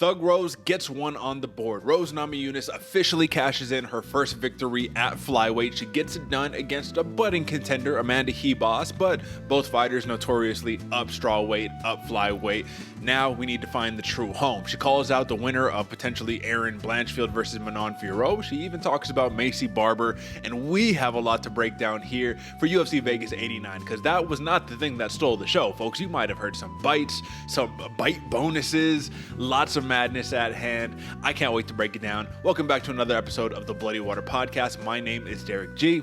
Thug Rose gets one on the board. Rose Namajunas officially cashes in her first victory at Flyweight. She gets it done against a budding contender, Amanda Ribas, but both fighters notoriously up strawweight, up flyweight. Now we need to find the true home. She calls out the winner of potentially Erin Blanchfield versus Manon Fiorot. She even talks about Macy Barber, and we have a lot to break down here for UFC Vegas 89, because that was not the thing that stole the show, folks. You might have heard some bites, some bite bonuses, lots of madness at hand. I can't wait to break it down. Welcome back to another episode of the Bloody Water Podcast. My name is Derick G,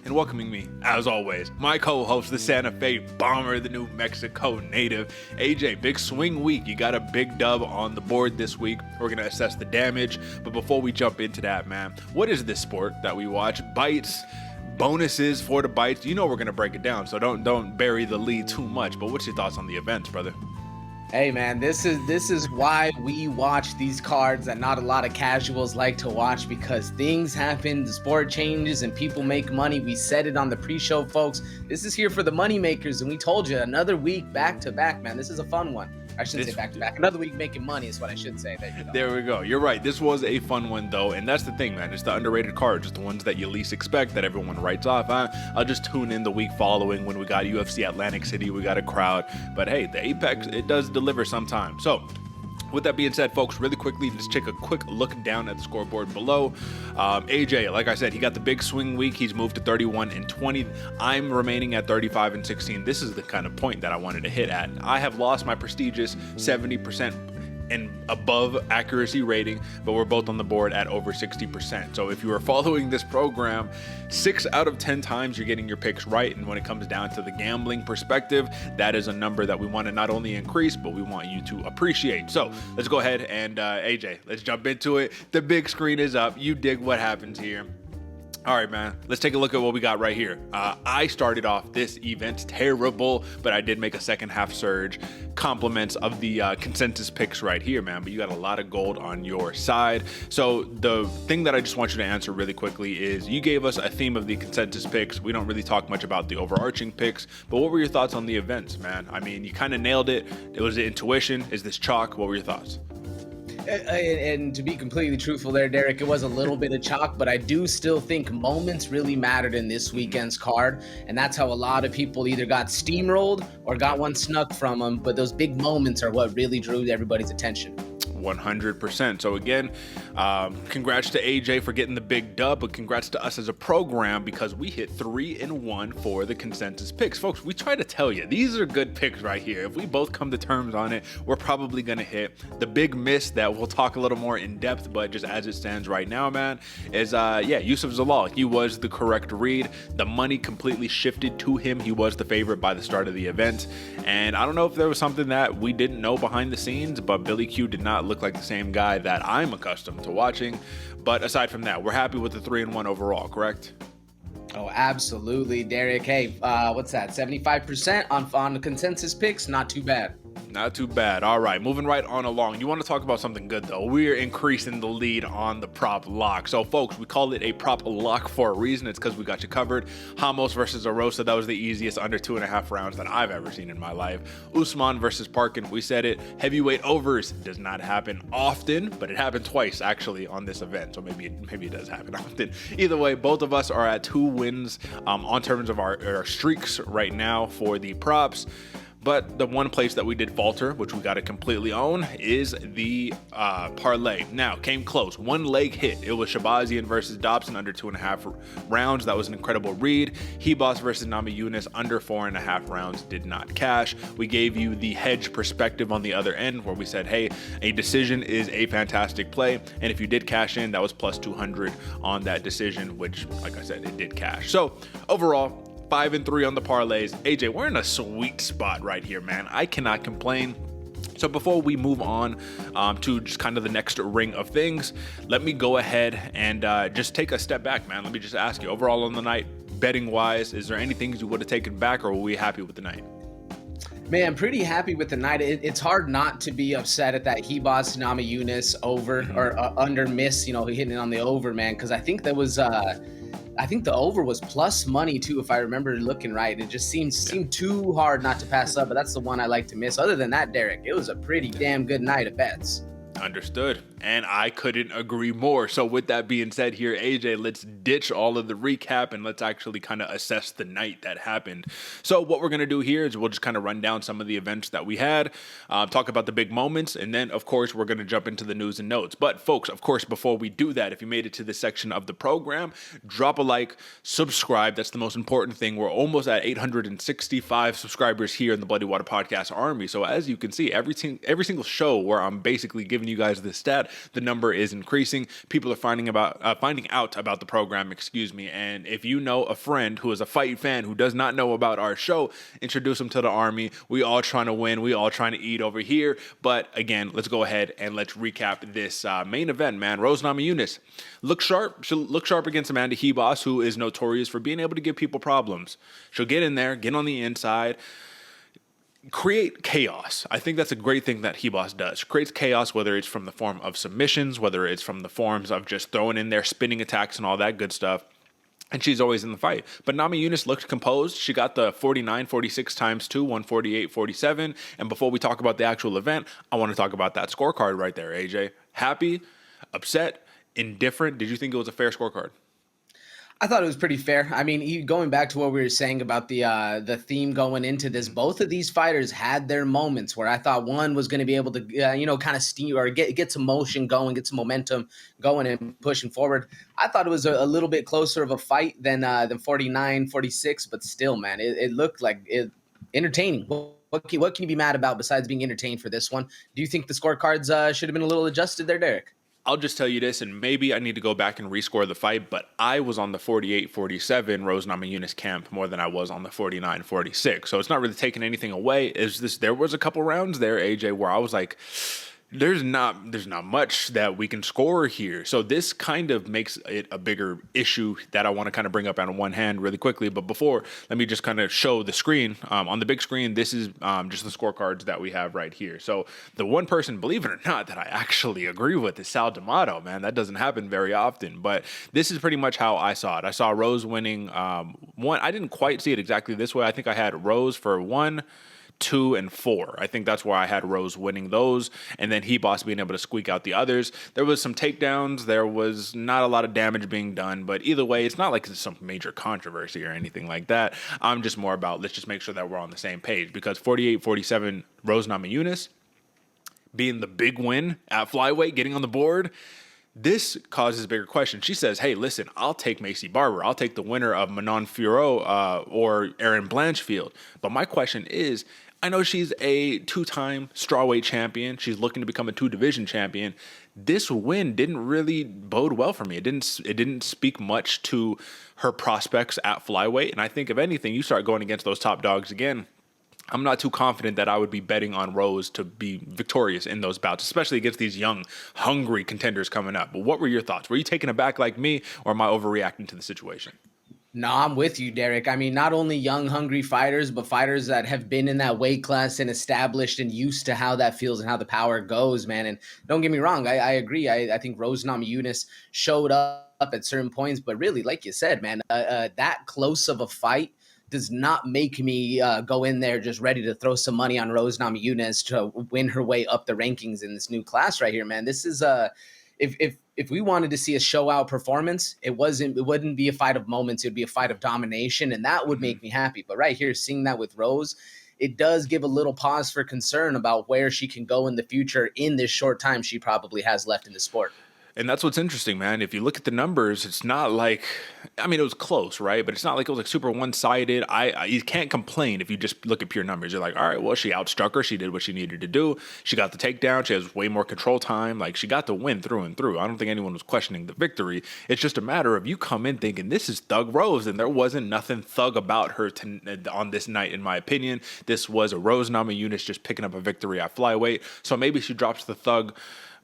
and welcoming me, as always, my co-host, the Santa Fe Bomber, the New Mexico native, AJ. Big swing week. You got a big dub on the board this week. We're going to assess the damage, but before we jump into that, man, what is this sport that we watch? Bites, bonuses for the bites. You know we're going to break it down, so don't bury the lead too much, but what's your thoughts on the events, brother? Hey man, this is why we watch these cards that not a lot of casuals like to watch, because things happen, the sport changes, and people make money. We said it on the pre-show, folks. This is here for the money makers, and we told you, another week back to back, man. This is a fun one. I shouldn't say back to back. Another week making money is what I should say. There you go. There we go. You're right. This was a fun one, though, and that's the thing, man. It's the underrated cards, just the ones that you least expect that everyone writes off. I'll just tune in the week following when we got UFC Atlantic City. We got a crowd, but hey, the Apex, it does deliver sometimes. So, with that being said, folks, really quickly, just take a quick look down at the scoreboard below. AJ, like I said, he got the big swing week. He's moved to 31-20. I'm remaining at 35-16. This is the kind of point that I wanted to hit at. I have lost my prestigious 70% and above accuracy rating, but we're both on the board at over 60%. So if you are following this program, 6 out of 10 times you're getting your picks right. And when it comes down to the gambling perspective, that is a number that we want to not only increase, but we want you to appreciate. So let's go ahead and AJ, let's jump into it. The big screen is up. You dig what happens here. All right, man, let's take a look at what we got right here. I started off this event terrible, but I did make a second half surge. Compliments of the consensus picks right here, man, but you got a lot of gold on your side. So the thing that I just want you to answer really quickly is you gave us a theme of the consensus picks. We don't really talk much about the overarching picks, but what were your thoughts on the events, man? I mean, you kind of nailed it. It was intuition. Is this chalk? What were your thoughts? And to be completely truthful there, Derek, it was a little bit of chalk, but I do still think moments really mattered in this weekend's card. And that's how a lot of people either got steamrolled or got one snuck from them. But those big moments are what really drew everybody's attention. 100%. So again, congrats to AJ for getting the big dub, but congrats to us as a program because we hit 3-1 for the consensus picks. Folks, we try to tell you, these are good picks right here. If we both come to terms on it, we're probably going to hit. The big miss that we'll talk a little more in depth, but just as it stands right now, man, is Yusuf Zalal. He was the correct read. The money completely shifted to him. He was the favorite by the start of the event. And I don't know if there was something that we didn't know behind the scenes, but Billy Q did not look like the same guy that I'm accustomed to watching. But aside from that, we're happy with the 3-1 overall, correct? Oh, absolutely, Derek. Hey, what's that? 75% on the consensus picks? Not too bad. Not too bad. All right, moving right on along. You want to talk about something good, though. We're increasing the lead on the prop lock. So, folks, we call it a prop lock for a reason. It's because we got you covered. Ramos versus Arosa, that was the easiest under 2.5 rounds that I've ever seen in my life. Usman versus Parkin, we said it. Heavyweight overs does not happen often, but it happened twice, actually, on this event. So maybe it does happen often. Either way, both of us are at 2 wins on terms of our streaks right now for the props. But the one place that we did falter, which we got to completely own, is the parlay. Now, came close. One leg hit. It was Shabazian versus Dobson under 2.5 rounds. That was an incredible read. Ribas versus Namajunas under 4.5 rounds did not cash. We gave you the hedge perspective on the other end where we said, hey, a decision is a fantastic play. And if you did cash in, that was plus 200 on that decision, which, like I said, it did cash. So overall, 5-3 on the parlays. AJ, we're in a sweet spot right here, man. I cannot complain. So before we move on to just kind of the next ring of things, let me go ahead and just take a step back, man. Let me just ask you, overall on the night, betting wise, is there any things you would have taken back, or were we happy with the night? Man, pretty happy with the night. It's hard not to be upset at that Ribas Namajunas over or under miss, hitting it on the over, man, because I think that was I think the over was plus money too, if I remember looking right. It just seemed too hard not to pass up, but that's the one I like to miss. Other than that, Derek, it was a pretty damn good night of bets. Understood. And I couldn't agree more. So with that being said here, AJ, let's ditch all of the recap and let's actually kind of assess the night that happened. So what we're going to do here is we'll just kind of run down some of the events that we had, talk about the big moments, and then, of course, we're going to jump into the news and notes. But, folks, of course, before we do that, if you made it to this section of the program, drop a like, subscribe. That's the most important thing. We're almost at 865 subscribers here in the Bloody Water Podcast Army. So as you can see, every single show where I'm basically giving you guys this stat, the number is increasing. People are finding out about the program, and if you know a friend who is a fight fan who does not know about our show, introduce them to the Army. We all trying to win. We all trying to eat over here. But again, let's go ahead and let's recap this main event, man. Rose Namajunas look sharp. She'll look sharp against Amanda Ribas, who is notorious for being able to give people problems. She'll get in there, get on the inside, create chaos. I think that's a great thing that Ribas does. She creates chaos, whether it's from the form of submissions, whether it's from the forms of just throwing in there spinning attacks and all that good stuff. And she's always in the fight. But Namajunas looked composed. She got the 49-46 times 2, 148-47. And before we talk about the actual event, I want to talk about that scorecard right there, AJ. Happy, upset, indifferent. Did you think it was a fair scorecard? I thought it was pretty fair. I mean, going back to what we were saying about the theme going into this, both of these fighters had their moments where I thought one was going to be able to, kind of steam or get some motion going, get some momentum going and pushing forward. I thought it was a little bit closer of a fight than 49-46, but still, man, it looked like entertaining. What can you be mad about besides being entertained for this one? Do you think the scorecards should have been a little adjusted there, Derick? I'll just tell you this, and maybe I need to go back and rescore the fight, but I was on the 48-47 Rose Namajunas camp more than I was on the 49-46. So it's not really taking anything away. There was a couple rounds there, AJ, where I was like, there's not much that we can score here. So this kind of makes it a bigger issue that I want to kind of bring up on one hand really quickly. But before, let me just kind of show the screen. On the big screen, this is just the scorecards that we have right here. So the one person, believe it or not, that I actually agree with is Sal D'Amato, man. That doesn't happen very often. But this is pretty much how I saw it. I saw Rose winning one. I didn't quite see it exactly this way. I think I had Rose for 1, 2, and 4. I think that's where I had Rose winning those, and then Ribas being able to squeak out the others. There was some takedowns. There was not a lot of damage being done, but either way, it's not like it's some major controversy or anything like that. I'm just more about let's just make sure that we're on the same page, because 48-47 Rose Namajunas being the big win at Flyweight, getting on the board, this causes a bigger question. She says, hey, listen, I'll take Macy Barber. I'll take the winner of Manon Fiorot or Erin Blanchfield. But my question is, I know she's a 2-time strawweight champion. She's looking to become a 2-division champion. This win didn't really bode well for me. It didn't speak much to her prospects at flyweight. And I think if anything, you start going against those top dogs again, I'm not too confident that I would be betting on Rose to be victorious in those bouts, especially against these young, hungry contenders coming up. But what were your thoughts? Were you taken aback like me, or am I overreacting to the situation? No, I'm with you, Derick. I mean, not only young, hungry fighters, but fighters that have been in that weight class and established and used to how that feels and how the power goes, man. And don't get me wrong, I agree. I think Rose Namajunas showed up at certain points, but really, like you said, man, that close of a fight does not make me go in there just ready to throw some money on Rose Namajunas to win her way up the rankings in this new class right here, man. This is if we wanted to see a show out performance, it wouldn't be a fight of moments. It would be a fight of domination, and that would make me happy. But right here, seeing that with Rose, it does give a little pause for concern about where she can go in the future in this short time she probably has left in the sport. And that's what's interesting, man. If you look at the numbers, it's not like, I mean, it was close, right? But it's not like it was like super one-sided. You can't complain if you just look at pure numbers. You're like, all right, well, she outstruck her. She did what she needed to do. She got the takedown. She has way more control time. Like, she got the win through and through. I don't think anyone was questioning the victory. It's just a matter of you come in thinking this is Thug Rose, and there wasn't nothing thug about her on this night, in my opinion. This was a Rose Namajunas just picking up a victory at flyweight. So maybe she drops the Thug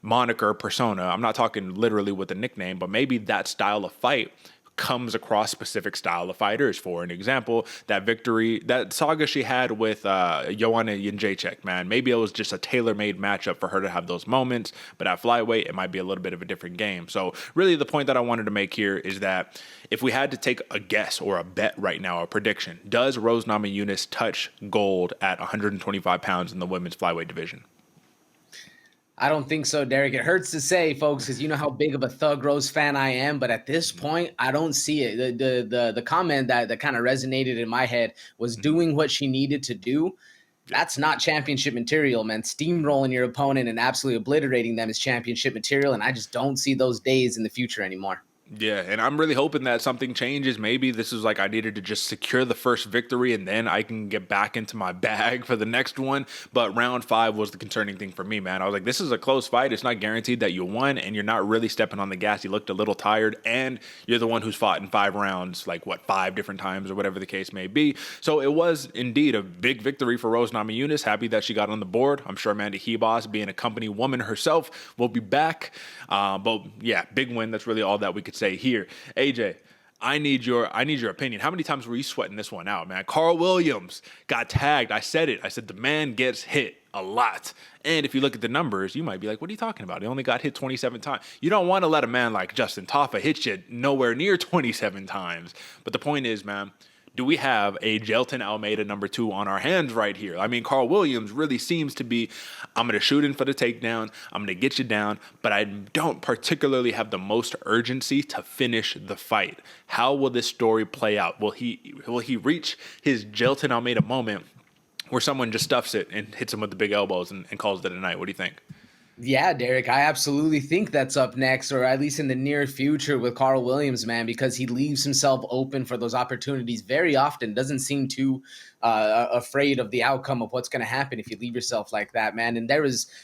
moniker persona. I'm not talking literally with a nickname, but maybe that style of fight comes across specific style of fighters. For an example, that victory, that saga she had with Joanna Jędrzejczyk, man, maybe it was just a tailor-made matchup for her to have those moments, but at flyweight, it might be a little bit of a different game. So really the point that I wanted to make here is that if we had to take a guess or a bet right now, a prediction, does Rose Namajunas touch gold at 125 pounds in the women's flyweight division? I don't think so, Derek. It hurts to say, folks, because you know how big of a Thug Rose fan I am. But at this point, I don't see it. The comment that kind of resonated in my head was Mhm. doing what she needed to do. That's not championship material, man. Steamrolling your opponent and absolutely obliterating them is championship material. And I just don't see those days in the future anymore. Yeah, and I'm really hoping that something changes. Maybe this is like I needed to just secure the first victory and then I can get back into my bag for the next one. But round 5 was the concerning thing for me, man. I was like, this is a close fight. It's not guaranteed that you won, and you're not really stepping on the gas. You looked a little tired, and you're the one who's fought in 5 rounds, like what, 5 different times or whatever the case may be. So it was indeed a big victory for Rose Namajunas. Happy that she got on the board. I'm sure Amanda Hebos, being a company woman herself, will be back. But yeah, big win. That's really all that we could say here. AJ, I need your opinion. How many times were you sweating this one out, man? Carl Williams got tagged. I said it. I said the man gets hit a lot. And if you look at the numbers, you might be like, what are you talking about? He only got hit 27 times. You don't want to let a man like Justin Taffa hit you nowhere near 27 times. But the point is, man, do we have a Jelton Almeida number 2 on our hands right here? I mean, Carl Williams really seems to be, I'm going to shoot in for the takedown, I'm going to get you down, but I don't particularly have the most urgency to finish the fight. How will this story play out? Will he reach his Jelton Almeida moment where someone just stuffs it and hits him with the big elbows and calls it a night? What do you think? Yeah, Derek, I absolutely think that's up next, or at least in the near future with Carl Williams, man, because he leaves himself open for those opportunities very often. Doesn't seem too afraid of the outcome of what's going to happen if you leave yourself like that, man. And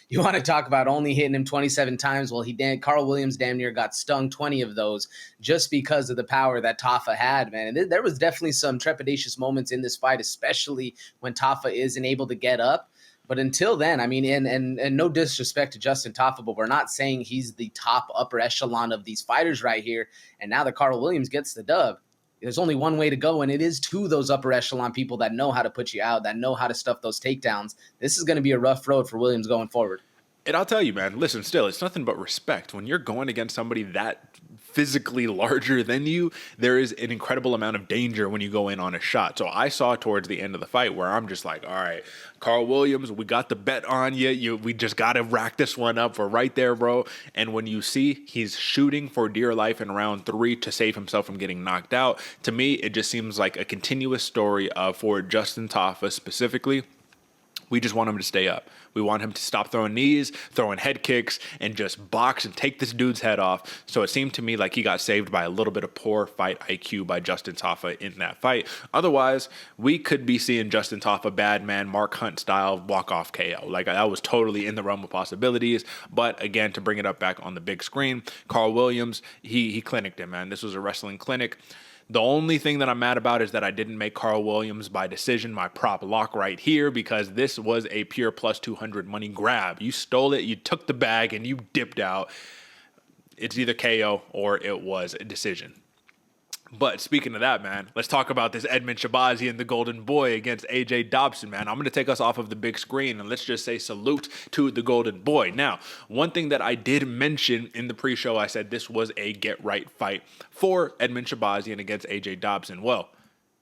you want to talk about only hitting him 27 times. Well, Carl Williams damn near got stung 20 of those just because of the power that Taffa had, man. And there was definitely some trepidatious moments in this fight, especially when Taffa isn't able to get up. But until then, I mean, and no disrespect to Justin Taffa, but we're not saying he's the top upper echelon of these fighters right here. And now that Carl Williams gets the dub, there's only one way to go, and it is to those upper echelon people that know how to put you out, that know how to stuff those takedowns. This is going to be a rough road for Williams going forward. And I'll tell you, man, listen, still, it's nothing but respect. When you're going against somebody that physically larger than you, there is an incredible amount of danger when you go in on a shot. So I saw towards the end of the fight where I'm just like, all right, Carl Williams, we got the bet on you. We just got to rack this one up. We're right there, bro. And when you see he's shooting for dear life in round 3 to save himself from getting knocked out, to me, it just seems like a continuous story for Justin Taffa specifically. We just want him to stay up. We want him to stop throwing knees, throwing head kicks, and just box and take this dude's head off. So it seemed to me like he got saved by a little bit of poor fight IQ by Justin Taffa in that fight. Otherwise, we could be seeing Justin Taffa bad man, Mark Hunt style walk-off KO. Like, that was totally in the realm of possibilities. But again, to bring it up back on the big screen, Carl Williams, he clinicked him, man. This was a wrestling clinic. The only thing that I'm mad about is that I didn't make Carl Williams by decision my prop lock right here, because this was a pure plus 200 money grab. You stole it, you took the bag, and you dipped out. It's either KO or it was a decision. But speaking of that, man, let's talk about this Edmen Shahbazyan, the Golden Boy, against AJ Dobson, man. I'm going to take us off of the big screen, and let's just say salute to the Golden Boy. Now, one thing that I did mention in the pre-show, I said this was a get-right fight for Edmen Shahbazyan against AJ Dobson. Well,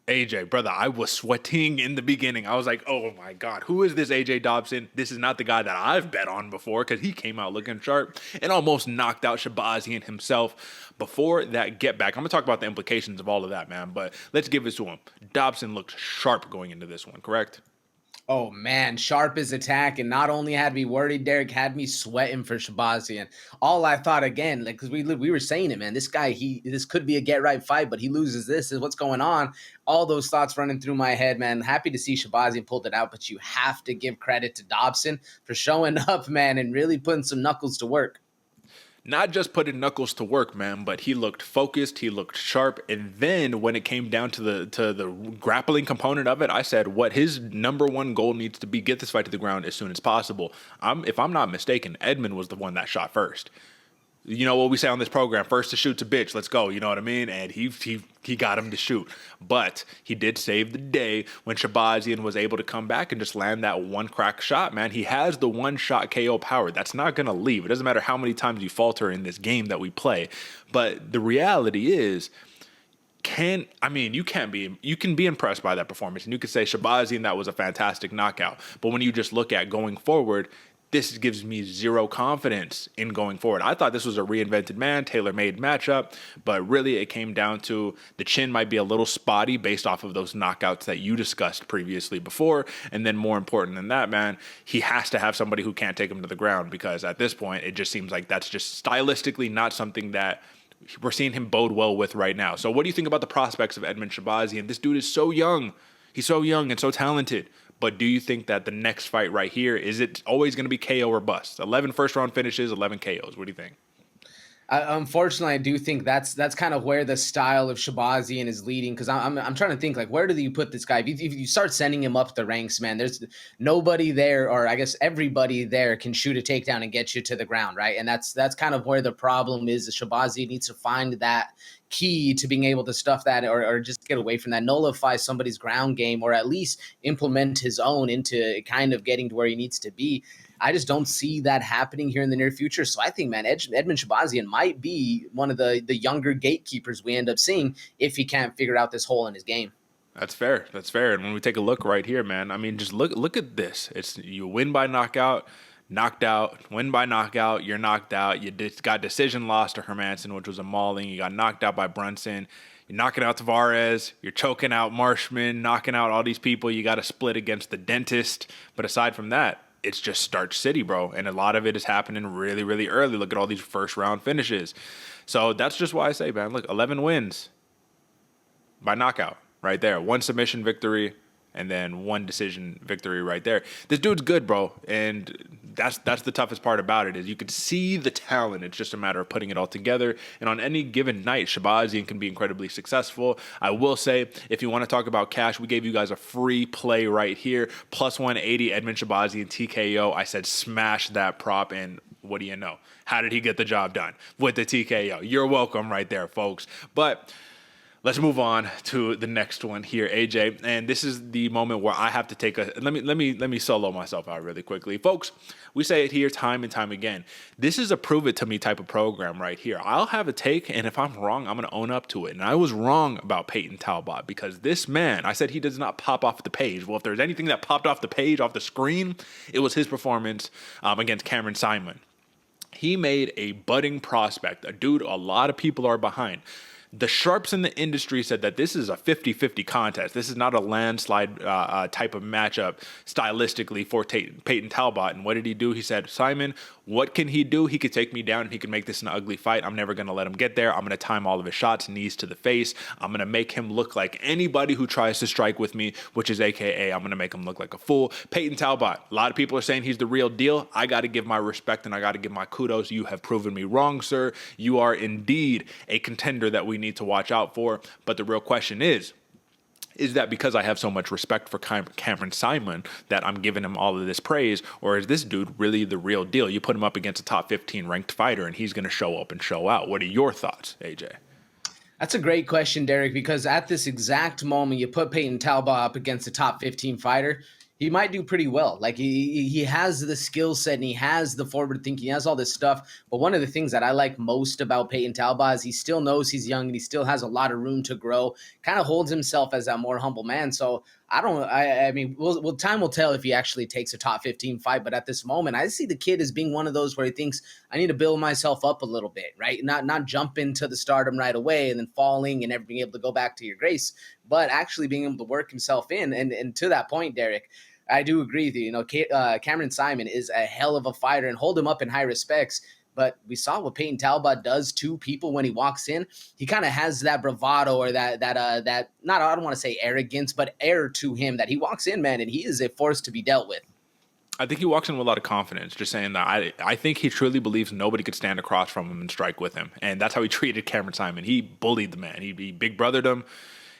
AJ, brother, I was sweating in the beginning. I was like, oh my God, who is this AJ Dobson? This is not the guy that I've bet on before, because he came out looking sharp and almost knocked out Shahbazyan himself before that get back. I'm going to talk about the implications of all of that, man, but let's give it to him. Dobson looked sharp going into this one, correct? Oh, man, sharp as attack, and not only had me worried, Derek, had me sweating for Shahbazyan. All I thought, again, like, because we were saying it, man, this guy, this could be a get-right fight, but he loses this. Is what's going on? All those thoughts running through my head, man. Happy to see Shahbazyan pulled it out, but you have to give credit to Dobson for showing up, man, and really putting some knuckles to work. Not just putting knuckles to work, man, but he looked focused, he looked sharp, and then when it came down to the grappling component of it, I said what his number one goal needs to be: get this fight to the ground as soon as possible. If I'm not mistaken, Edmen was the one that shot first. You know what we say on this program, first to shoot's a bitch, let's go, you know what I mean? And he got him to shoot. But he did save the day when Shahbazyan was able to come back and just land that one crack shot, man. He has the one-shot KO power. That's not going to leave. It doesn't matter how many times you falter in this game that we play. But the reality is, you can be impressed by that performance. And you could say, Shahbazyan, that was a fantastic knockout. But when you just look at going forward, this gives me zero confidence in going forward. I thought this was a reinvented man, tailor-made matchup, but really it came down to the chin might be a little spotty based off of those knockouts that you discussed previously before. And then more important than that, man, he has to have somebody who can't take him to the ground, because at this point, it just seems like that's just stylistically not something that we're seeing him bode well with right now. So what do you think about the prospects of Edmen Shahbazyan? This dude is so young. He's so young and so talented. But do you think that the next fight right here, is it always going to be KO or bust? 11 first-round finishes, 11 KOs. What do you think? Unfortunately, I do think that's kind of where the style of Shahbazyan is leading, because I'm trying to think, like, where do you put this guy? If you start sending him up the ranks, man, there's nobody there, or I guess everybody there can shoot a takedown and get you to the ground, right? And that's kind of where the problem is. Shahbazyan needs to find that key to being able to stuff that, or just get away from that, nullify somebody's ground game, or at least implement his own into kind of getting to where he needs to be. I just don't see that happening here in the near future. So I think, man, Edmen Shahbazyan might be one of the younger gatekeepers we end up seeing if he can't figure out this hole in his game. That's fair. That's fair. And when we take a look right here, man, I mean, just look at this. It's you win by knockout, knocked out, win by knockout, you're knocked out. You got decision loss to Hermansson, which was a mauling. You got knocked out by Brunson. You're knocking out Tavares. You're choking out Marshman, knocking out all these people. You got to split against the dentist. But aside from that, it's just Starch City, bro. And a lot of it is happening really, really early. Look at all these first-round finishes. So that's just why I say, man, look, 11 wins by knockout right there. 1 submission victory and then 1 decision victory right there. This dude's good, bro. And that's the toughest part about it, is you can see the talent. It's just a matter of putting it all together. And on any given night, Shahbazyan can be incredibly successful. I will say, if you want to talk about cash, we gave you guys a free play right here. Plus 180, Edmen Shahbazyan TKO. I said smash that prop, and what do you know? How did he get the job done? With the TKO. You're welcome right there, folks. But let's move on to the next one here, AJ. And this is the moment where I have to take a let me solo myself out really quickly. Folks, we say it here time and time again. This is a prove it to me type of program right here. I'll have a take, and if I'm wrong, I'm going to own up to it. And I was wrong about Peyton Talbot, because this man, I said he does not pop off the page. Well, if there's anything that popped off the page, off the screen, it was his performance against Cameron Simon. He made a budding prospect, a dude a lot of people are behind. The sharps in the industry said that this is a 50-50 contest. This is not a landslide type of matchup stylistically for Peyton Talbot. And what did he do? He said, Simon, what can he do? He could take me down and he can make this an ugly fight. I'm never going to let him get there. I'm going to time all of his shots, knees to the face. I'm going to make him look like anybody who tries to strike with me, which is AKA I'm going to make him look like a fool. Peyton Talbot, a lot of people are saying he's the real deal. I got to give my respect and I got to give my kudos. You have proven me wrong, sir. You are indeed a contender that we need to watch out for. But the real question is that because I have so much respect for Cameron Simon that I'm giving him all of this praise, or is this dude really the real deal? You put him up against a top 15 ranked fighter and he's going to show up and show out. What are your thoughts, AJ? That's a great question, Derek, because at this exact moment, you put Peyton Talbot up against a top 15 fighter, he might do pretty well. Like he has the skill set and he has the forward thinking, he has all this stuff. But one of the things that I like most about Peyton Talbot is he still knows he's young and he still has a lot of room to grow, kind of holds himself as that more humble man. So I mean, time will tell if he actually takes a top 15 fight. But at this moment, I see the kid as being one of those where he thinks, I need to build myself up a little bit, right? Not jump into the stardom right away and then falling and never being able to go back to your grace, but actually being able to work himself in. And to that point, Derek, I do agree with you. You know, Cameron Simon is a hell of a fighter and hold him up in high respects. But we saw what Peyton Talbot does to people when he walks in. He kind of has that bravado or that not, I don't want to say arrogance, but air to him that he walks in, man, and he is a force to be dealt with. I think he walks in with a lot of confidence, just saying that I think he truly believes nobody could stand across from him and strike with him. And that's how he treated Cameron Simon. He bullied the man. He big brothered him,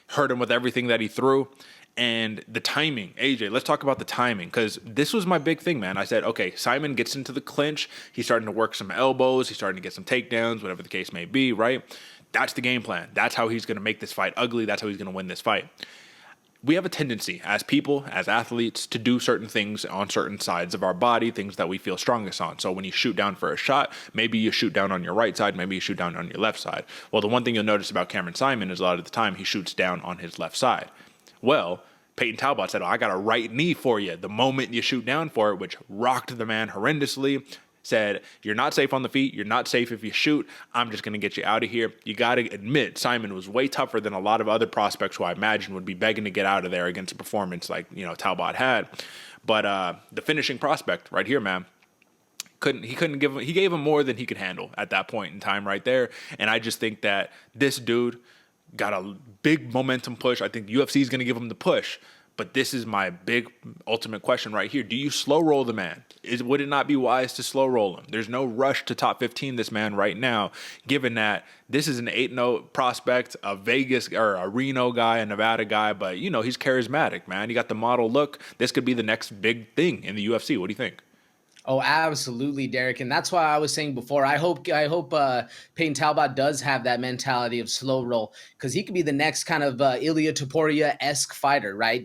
hurt him with everything that he threw. And the timing, AJ, let's talk about the timing, because this was my big thing, man. I said, okay, Simon gets into the clinch. He's starting to work some elbows. He's starting to get some takedowns, whatever the case may be, right? That's the game plan. That's how he's going to make this fight ugly. That's how he's going to win this fight. We have a tendency as people, as athletes, to do certain things on certain sides of our body, things that we feel strongest on. So when you shoot down for a shot, maybe you shoot down on your right side, maybe you shoot down on your left side. Well, the one thing you'll notice about Cameron Simon is a lot of the time he shoots down on his left side. Well, Peyton Talbot said, I got a right knee for you the moment you shoot down for it, which rocked the man horrendously. Said, you're not safe on the feet. You're not safe if you shoot. I'm just going to get you out of here. You got to admit, Simon was way tougher than a lot of other prospects who I imagine would be begging to get out of there against a performance like, Talbot had. But the finishing prospect right here, man, he gave him more than he could handle at that point in time right there. And I just think that this dude got a big momentum push. I think UFC is going to give him the push. But this is my big ultimate question right here. Do you slow roll the man? Would it not be wise to slow roll him? There's no rush to top 15 this man right now, given that this is an 8-0 prospect, a Vegas or a Reno guy, a Nevada guy, but he's charismatic, man. He got the model look. This could be the next big thing in the UFC. What do you think? Oh, absolutely, Derick. And that's why I was saying before, I hope Peyton Talbot does have that mentality of slow roll, because he could be the next kind of Ilia Topuria-esque fighter, right?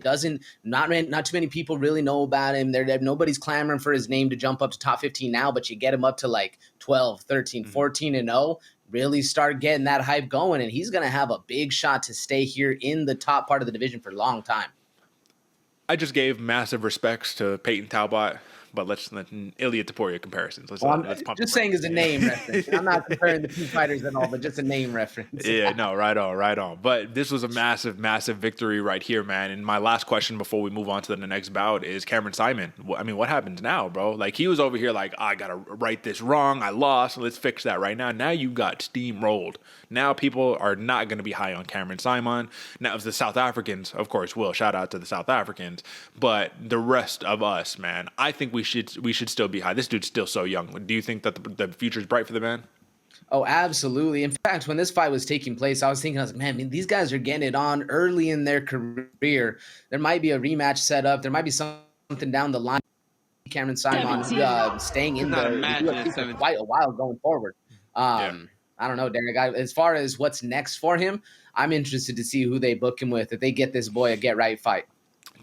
Not too many people really know about him. Nobody's clamoring for his name to jump up to top 15 now, but you get him up to like 12, 13, 14-0. Really start getting that hype going, and he's going to have a big shot to stay here in the top part of the division for a long time. I just gave massive respects to Peyton Talbot, but let's Ilia Topuria comparisons. Let's pump just saying as a name reference. I'm not comparing the two fighters at all, but just a name reference. Yeah, no, right on. But this was a massive, massive victory right here, man. And my last question before we move on to the next bout is Cameron Simon. I mean, what happens now, bro? Like, he was over here like, I got to right this wrong. I lost. Let's fix that right now. Now you got steamrolled. Now people are not going to be high on Cameron Simon. Now, if the South Africans, of course, will. Shout out to the South Africans. But the rest of us, man, I think we should still be high. This dude's still so young. Do you think that the future is bright for the man? Oh, absolutely. In fact, when this fight was taking place, I was like, man, these guys are getting it on early in their career. There might be a rematch set up. There might be something down the line. Cameron Simon staying in the UFC for quite a while going forward. I don't know, Derek. As far as what's next for him, I'm interested to see who they book him with if they get this boy a get-right fight.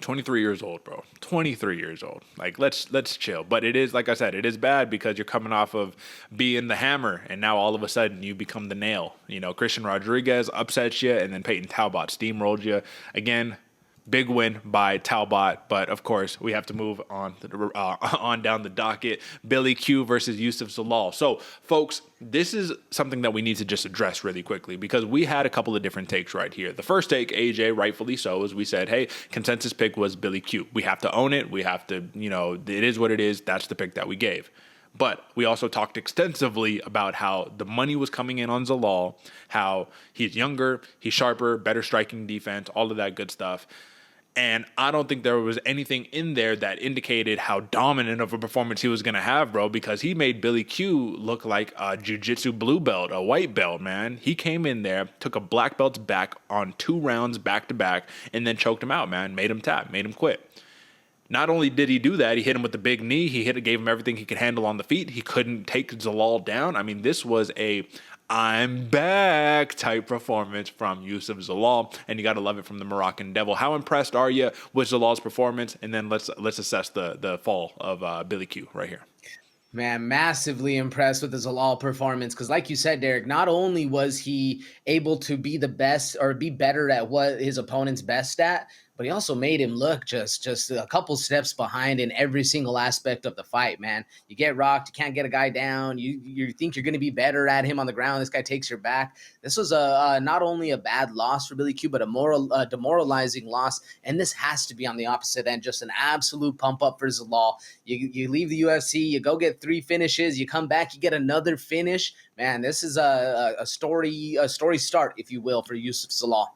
23 years old, bro. 23 years old. Like, let's chill. But it is, like I said, it is bad because you're coming off of being the hammer, and now all of a sudden you become the nail. Christian Rodriguez upsets you, and then Peyton Talbot steamrolled you. Again, big win by Talbot, but of course we have to move on on down the docket. Billy Q versus Yusuf Zalal. So, folks, this is something that we need to just address really quickly because we had a couple of different takes right here. The first take, AJ, rightfully so, is we said, hey, consensus pick was Billy Q. We have to own it. We have to, it is what it is. That's the pick that we gave. But we also talked extensively about how the money was coming in on Zalal, how he's younger, he's sharper, better striking defense, all of that good stuff. And I don't think there was anything in there that indicated how dominant of a performance he was going to have, bro, because he made Billy Q look like a jiu-jitsu blue belt, a white belt, man. He came in there, took a black belt's back on 2 rounds back-to-back, and then choked him out, man, made him tap, made him quit. Not only did he do that, he hit him with the big knee. Gave him everything he could handle on the feet. He couldn't take Zalal down. I mean, this was a I'm back type performance from Yusuf Zalal, and you got to love it from the Moroccan Devil. How impressed are you with Zalal's performance? And then let's assess the fall of Billy Q right here. Man, massively impressed with the Zalal performance because, like you said, Derek, not only was he able to be the best or be better at what his opponent's best at, but he also made him look just a couple steps behind in every single aspect of the fight, man. You get rocked, you can't get a guy down, you think you're going to be better at him on the ground, this guy takes your back. This was not only a bad loss for Billy Q, but a demoralizing loss, and this has to be on the opposite end, just an absolute pump-up for Zalal. You leave the UFC, you go get 3 finishes, you come back, you get another finish. Man, this is a story start, if you will, for Yusuf Zalal.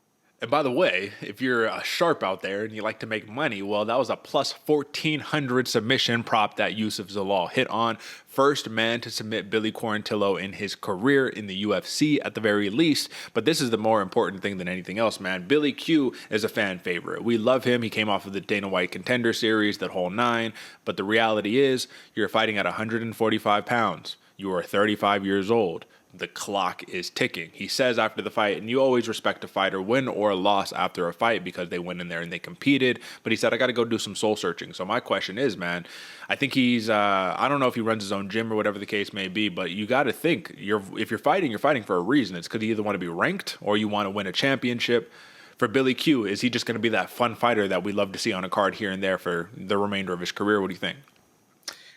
And by the way, if you're a sharp out there and you like to make money, well, that was a plus 1,400 submission prop that Yusuf Zalal hit on. First man to submit Billy Quarantillo in his career in the UFC at the very least. But this is the more important thing than anything else, man. Billy Q is a fan favorite. We love him. He came off of the Dana White Contender Series, that whole 9. But the reality is you're fighting at 145 pounds. You are 35 years old. The clock is ticking. He says after the fight, and you always respect a fighter, win or loss after a fight because they went in there and they competed. But he said, I got to go do some soul searching. So my question is, man, I think he's, I don't know if he runs his own gym or whatever the case may be, but you got to think, if you're fighting for a reason. It's because you either want to be ranked or you want to win a championship. For Billy Q, is he just going to be that fun fighter that we love to see on a card here and there for the remainder of his career? What do you think?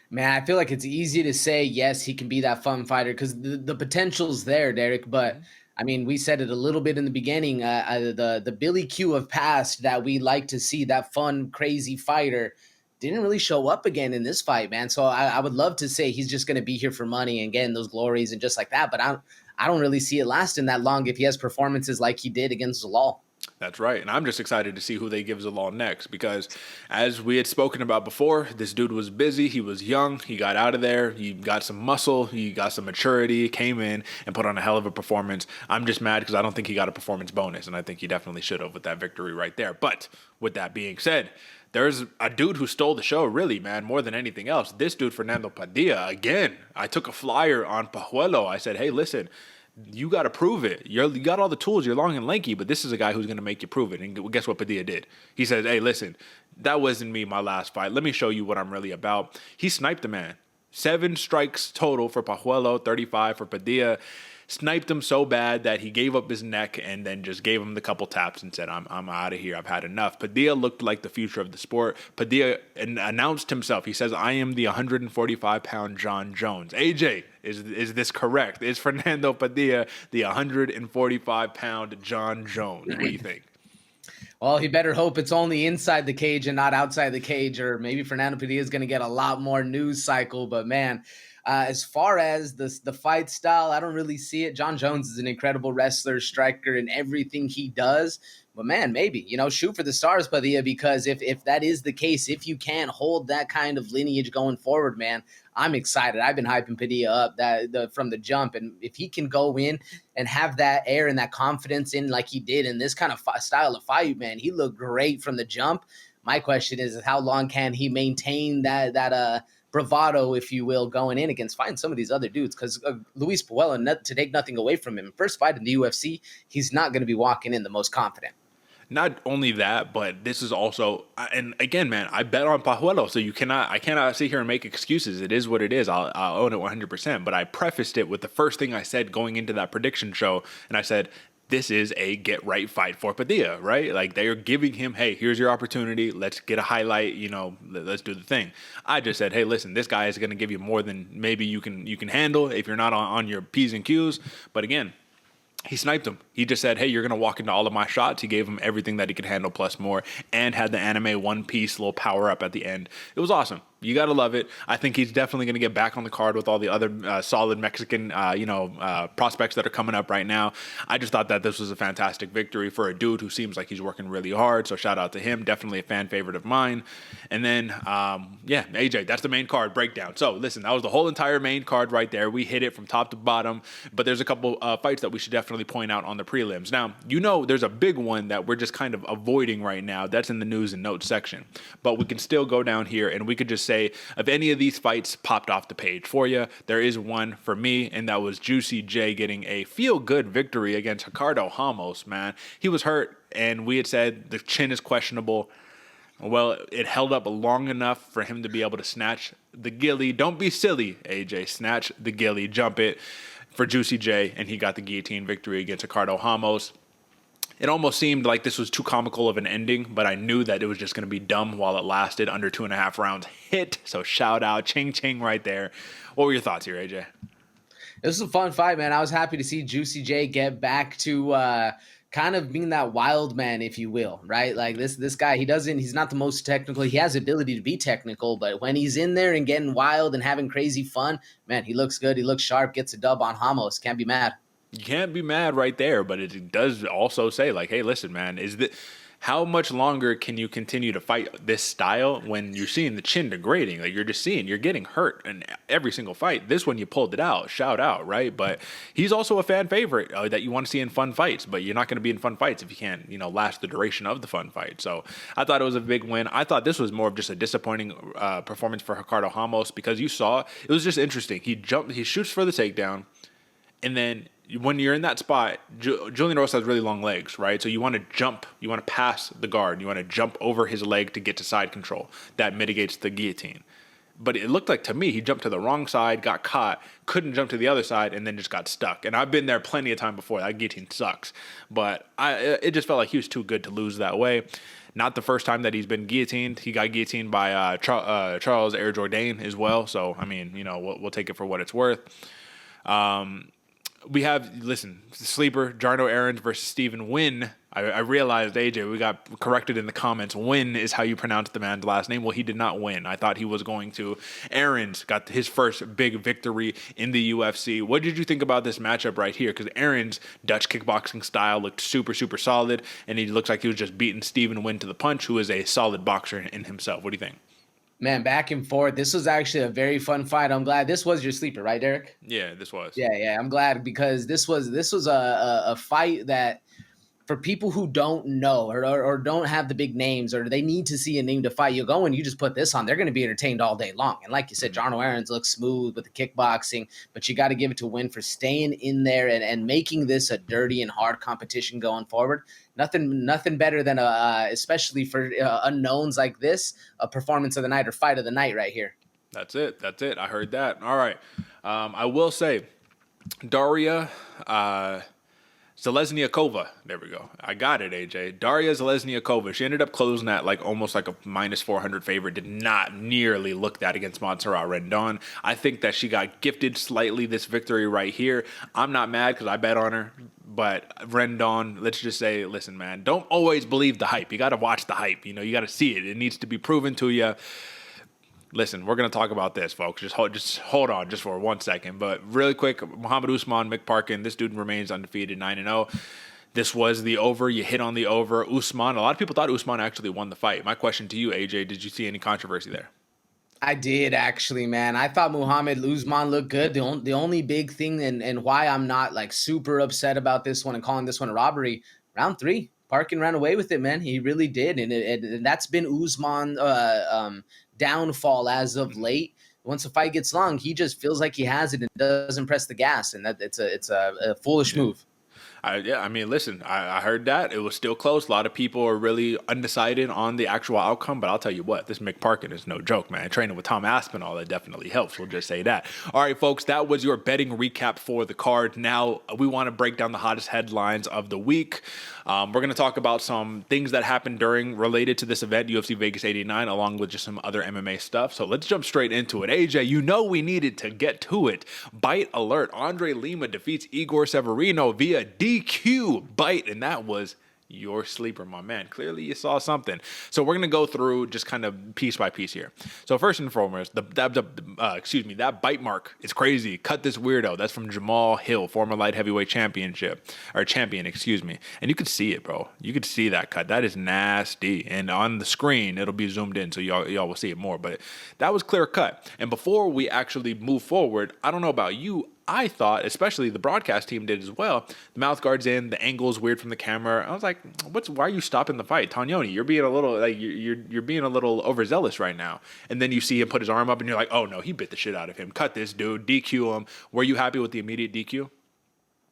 Man, I feel like it's easy to say, yes, he can be that fun fighter because the potential's there, Derek. But I mean, we said it a little bit in the beginning. The Billy Q of past that we like to see, that fun, crazy fighter, didn't really show up again in this fight, man. So I would love to say he's just going to be here for money and getting those glories and just like that. But I don't really see it lasting that long if he has performances like he did against Zalal. That's right. And I'm just excited to see who they give Zalal next because as we had spoken about before, this dude was busy. He was young. He got out of there. He got some muscle. He got some maturity, came in and put on a hell of a performance. I'm just mad because I don't think he got a performance bonus. And I think he definitely should have with that victory right there. But with that being said, there's a dude who stole the show, really, man, more than anything else. This dude, Fernando Padilla, again, I took a flyer on Pajuelo. I said, hey, listen, you got to prove it. You got all the tools. You're long and lanky, but this is a guy who's going to make you prove it. And guess what Padilla did? He said, hey, listen, that wasn't me my last fight. Let me show you what I'm really about. He sniped the man. 7 strikes total for Pajuelo, 35 for Padilla. Sniped him so bad that he gave up his neck and then just gave him the couple taps and said, I'm out of here. I've had enough. Padilla looked like the future of the sport. Padilla announced himself. He says, I am the 145-pound John Jones. AJ, is this correct? Is Fernando Padilla the 145-pound John Jones? What do you think? Well, he better hope it's only inside the cage and not outside the cage, or maybe Fernando Padilla is going to get a lot more news cycle. But man, as far as the fight style, I don't really see it. John Jones is an incredible wrestler, striker, and everything he does. But man, maybe, shoot for the stars, Padilla, because if that is the case, if you can't hold that kind of lineage going forward, man, I'm excited. I've been hyping Padilla up from the jump. And if he can go in and have that air and that confidence in like he did in this kind of style of fight, man, he looked great from the jump. My question is how long can he maintain that bravado, if you will, going in against fighting some of these other dudes? Because Luis Puella, to take nothing away from him, first fight in the UFC, he's not going to be walking in the most confident. Not only that, but this is also, and again, man, I bet on Pajuelo, so I cannot sit here and make excuses. It is what it is. I'll own it 100%. But I prefaced it with the first thing I said going into that prediction show, and I said, this is a get right fight for Padilla, right? Like they are giving him, hey, here's your opportunity. Let's get a highlight, let's do the thing. I just said, hey, listen, this guy is going to give you more than maybe you can handle if you're not on your P's and Q's. But again, he sniped him. He just said, hey, you're going to walk into all of my shots. He gave him everything that he could handle plus more and had the anime One Piece little power up at the end. It was awesome. You got to love it. I think he's definitely going to get back on the card with all the other solid Mexican, prospects that are coming up right now. I just thought that this was a fantastic victory for a dude who seems like he's working really hard. So shout out to him. Definitely a fan favorite of mine. And then, AJ, that's the main card breakdown. So listen, that was the whole entire main card right there. We hit it from top to bottom, but there's a couple fights that we should definitely point out on the prelims. Now, there's a big one that we're just kind of avoiding right now. That's in the news and notes section, but we can still go down here and we could just say, if any of these fights popped off the page for you, there is one for me, and that was Juicy J getting a feel-good victory against Ricardo Ramos, man. He was hurt, and we had said the chin is questionable. Well, it held up long enough for him to be able to snatch the gilly. Don't be silly, AJ. Snatch the gilly, jump it for Juicy J, and he got the guillotine victory against Ricardo Ramos. It almost seemed like this was too comical of an ending, but I knew that it was just going to be dumb while it lasted. Under 2.5 rounds hit, so shout out, ching ching right there. What were your thoughts here, AJ? This was a fun fight, man. I was happy to see Juicy J get back to kind of being that wild man, if you will, right? Like this guy, he's not the most technical. He has ability to be technical, but when he's in there and getting wild and having crazy fun, man, he looks good. He looks sharp, gets a dub on Ramos. Can't be mad. You can't be mad right there, but it does also say, like, hey, listen, man, how much longer can you continue to fight this style when you're seeing the chin degrading? Like, you're getting hurt in every single fight. This one, you pulled it out. Shout out, right? But he's also a fan favorite that you want to see in fun fights, but you're not going to be in fun fights if you can't, last the duration of the fun fight. So I thought it was a big win. I thought this was more of just a disappointing performance for Ricardo Ramos because you saw, it was just interesting. He shoots for the takedown, and then when you're in that spot, Julian Rose has really long legs, right? So you want to jump, you want to pass the guard, you want to jump over his leg to get to side control. That mitigates the guillotine. but it looked like to me he jumped to the wrong side, got caught, couldn't jump to the other side, and then just got stuck. And I've been there plenty of time before. That guillotine sucks, but it just felt like he was too good to lose that way. Not the first time that he's been guillotined. He got guillotined by Charles Air Jourdain as well. So, I mean, we'll take it for what it's worth. We have, sleeper, Jarno Aarons versus Stephen Wynn. I realized, AJ, we got corrected in the comments. Wynn is how you pronounce the man's last name. Well, he did not win. I thought he was going to. Aarons got his first big victory in the UFC. What did you think about this matchup right here? Because Aarons' Dutch kickboxing style looked super, super solid, and he looks like he was just beating Stephen Wynn to the punch, who is a solid boxer in himself. What do you think? Man, back and forth. This was actually a very fun fight. I'm glad this was your sleeper, right, Derek? Yeah, this was. Yeah. I'm glad because this was a fight that for people who don't know or don't have the big names or they need to see a name to fight, you go and you just put this on. They're going to be entertained all day long. And like you said, Jarno Aarons looks smooth with the kickboxing, but you got to give it to Wynn for staying in there and making this a dirty and hard competition going forward. Nothing better than especially for unknowns like this, a performance of the night or fight of the night right here. That's it. I heard that. All right. I will say, Daria Zelezniakova. There we go. I got it, AJ. Daria Zelezniakova. She ended up closing at almost like a minus 400 favorite. Did not nearly look that against Montserrat Rendon. I think that she got gifted slightly this victory right here. I'm not mad because I bet on her. But Rendon, let's just say, listen, man, don't always believe the hype. You got to watch the hype. You got to see it. It needs to be proven to you. Listen, we're going to talk about this, folks. Just hold on just for 1 second. But really quick, Muhammad Usman, Mick Parkin, this dude remains undefeated, 9-0. This was the over. You hit on the over. Usman, a lot of people thought Usman actually won the fight. My question to you, AJ, did you see any controversy there? I did actually, man. I thought Muhammad Usman looked good. The only big thing and why I'm not super upset about this one and calling this one a robbery, round 3, Parkin ran away with it, man. He really did. And that's been Usman's downfall as of late. Once the fight gets long, he just feels like he has it and doesn't press the gas. And it's a foolish move. I mean, listen, I heard that. It was still close. A lot of people are really undecided on the actual outcome, but I'll tell you what, this Mick Parkin is no joke, man. Training with Tom Aspinall, that definitely helps. We'll just say that. All right, folks, that was your betting recap for the card. Now we want to break down the hottest headlines of the week. We're going to talk about some things that happened related to this event, UFC Vegas 89, along with just some other MMA stuff. So let's jump straight into it. AJ, we needed to get to it. Bite alert. Andre Lima defeats Igor Severino via DQ bite, and that was your sleeper, my man. Clearly you saw something. So we're going to go through just kind of piece by piece here. So first and foremost, that bite mark is crazy. Cut this weirdo. That's from Jamal Hill, former light heavyweight champion. And you could see it, bro. You could see that cut. That is nasty. And on the screen, it'll be zoomed in, so y'all will see it more. But that was clear cut. And before we actually move forward, I don't know about you, I thought, especially the broadcast team did as well, the mouth guard's in, the angle's weird from the camera. I was like, why are you stopping the fight? Tanyoni, you're being a little you're being a little overzealous right now. And then you see him put his arm up and you're like, oh no, he bit the shit out of him. Cut this dude, DQ him. Were you happy with the immediate DQ?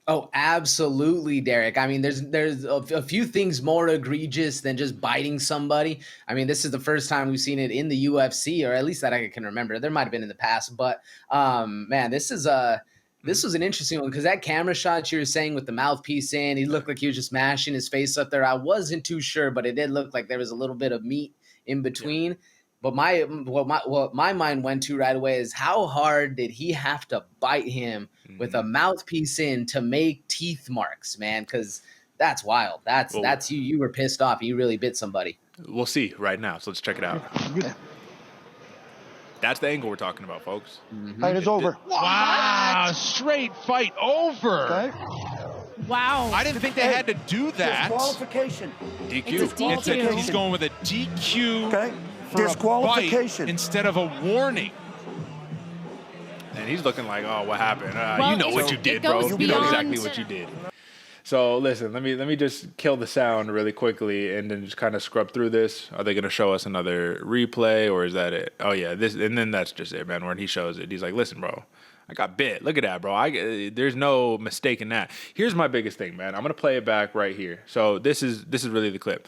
Oh, absolutely, Derek. I mean, there's a few things more egregious than just biting somebody. I mean, this is the first time we've seen it in the UFC, or at least that I can remember. There might have been in the past, but man, this was an interesting one because that camera shot you were saying with the mouthpiece in, he looked like he was just mashing his face up there. I wasn't too sure, but it did look like there was a little bit of meat in between. Yeah. But what my mind went to right away is how hard did he have to bite him with a mouthpiece in to make teeth marks, man? Because that's wild. That's you. You were pissed off. You really bit somebody. We'll see right now. So let's check it out. That's the angle we're talking about, folks. Fight is over. Wow, straight fight over. Okay. Wow. I didn't think they had to do that. Disqualification. DQ. He's going with a DQ. Okay. Disqualification. Bite instead of a warning. And he's looking like, oh, what happened? You know what you did, bro. You know exactly what you did. So listen, let me just kill the sound really quickly and then just kind of scrub through this. Are they going to show us another replay or is that it? Oh yeah, this, and then that's just it, man. When he shows it, he's like, listen, bro, I got bit. Look at that, bro. There's no mistake in that. Here's my biggest thing, man. I'm going to play it back right here. So this is really the clip.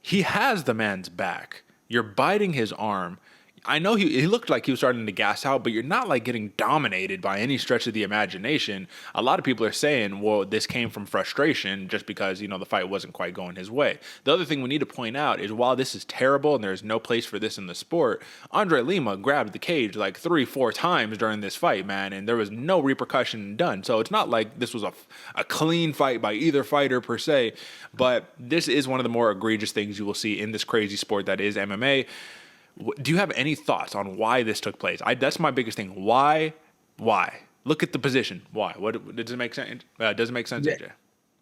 He has the man's back. You're biting his arm. I know he looked like he was starting to gas out, but you're not like getting dominated by any stretch of the imagination. A lot of people are saying, well, this came from frustration just because, the fight wasn't quite going his way. The other thing we need to point out is while this is terrible and there's no place for this in the sport, Andre Lima grabbed the cage like 3-4 times during this fight, man, and there was no repercussion done. So it's not like this was a clean fight by either fighter per se, but this is one of the more egregious things you will see in this crazy sport that is MMA. Do you have any thoughts on why this took place? That's my biggest thing. Why? Look at the position. Why? What does it make sense? Does it make sense, AJ?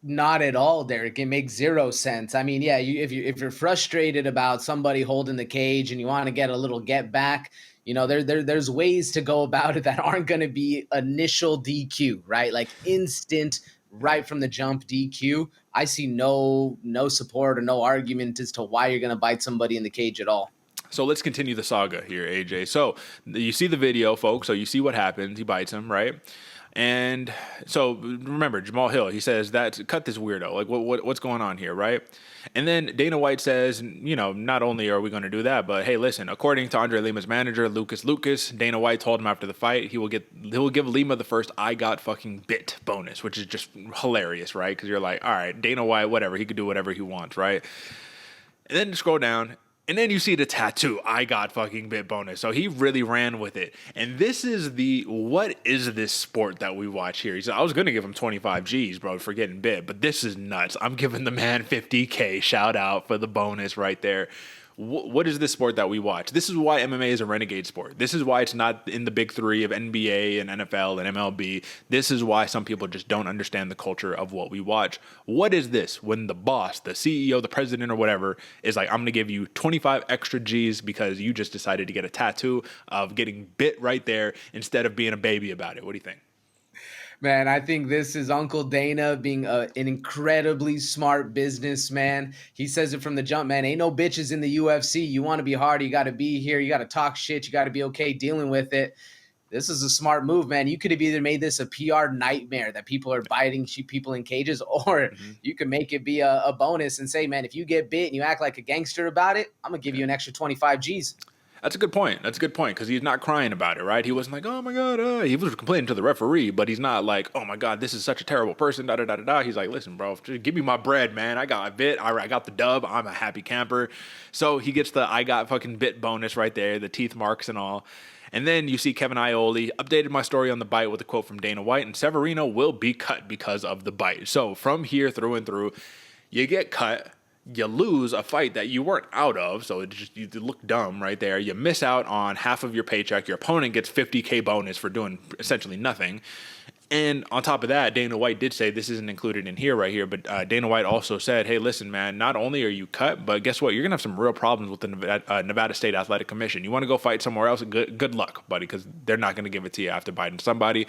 Not at all, Derek. It makes zero sense. I mean, yeah, if you're frustrated about somebody holding the cage and you want to get a little get back, there's ways to go about it that aren't going to be initial DQ, right? Like instant, right from the jump DQ. I see no support or no argument as to why you're going to bite somebody in the cage at all. So let's continue the saga here, AJ. So you see the video, folks. So you see what happens. He bites him, right? And so remember, Jamal Hill, he says, cut this weirdo. Like, what's going on here, right? And then Dana White says, not only are we going to do that, but hey, listen, according to Andre Lima's manager, Lucas, Dana White told him after the fight, he will give Lima the first "I got fucking bit" bonus, which is just hilarious, right? Because you're like, all right, Dana White, whatever, he could do whatever he wants, right? And then scroll down. And then you see the tattoo, "I got fucking bit" bonus. So he really ran with it. And this is what is this sport that we watch here? He said, I was going to give him 25 G's, bro, for getting bit. But this is nuts. I'm giving the man 50K. Shout out for the bonus right there. What is this sport that we watch? This is why MMA is a renegade sport. This is why it's not in the big three of NBA and NFL and MLB. This is why some people just don't understand the culture of what we watch. What is this when the boss, the CEO, the president or whatever is like, I'm going to give you 25 extra G's because you just decided to get a tattoo of getting bit right there instead of being a baby about it? What do you think? Man, I think this is Uncle Dana being an incredibly smart businessman. He says it from the jump, man. Ain't no bitches in the UFC. You want to be hard, you got to be here. You got to talk shit. You got to be okay dealing with it. This is a smart move, man. You could have either made this a PR nightmare that people are biting people in cages, or you could make it be a bonus and say, man, if you get bit and you act like a gangster about it, I'm going to give you an extra 25 G's. That's a good point. Because he's not crying about it, right? He wasn't like, oh my God. He was complaining to the referee, but he's not like, oh my God, this is such a terrible person, da-da-da-da-da. He's like, listen, bro, just give me my bread, man. I got bit. I got the dub. I'm a happy camper. So he gets the "I got fucking bit" bonus right there, the teeth marks and all. And then you see Kevin Iole updated my story on the bite with a quote from Dana White, and Severino will be cut because of the bite. So from here through and through, you get cut. You lose a fight that you weren't out of, so you look dumb right there. You miss out on half of your paycheck. Your opponent gets 50K bonus for doing essentially nothing. And on top of that, Dana White did say, this isn't included in here right here, but Dana White also said, hey, listen, man, not only are you cut, but guess what? You're going to have some real problems with the Nevada State Athletic Commission. You want to go fight somewhere else? Good luck, buddy, because they're not going to give it to you after biting somebody.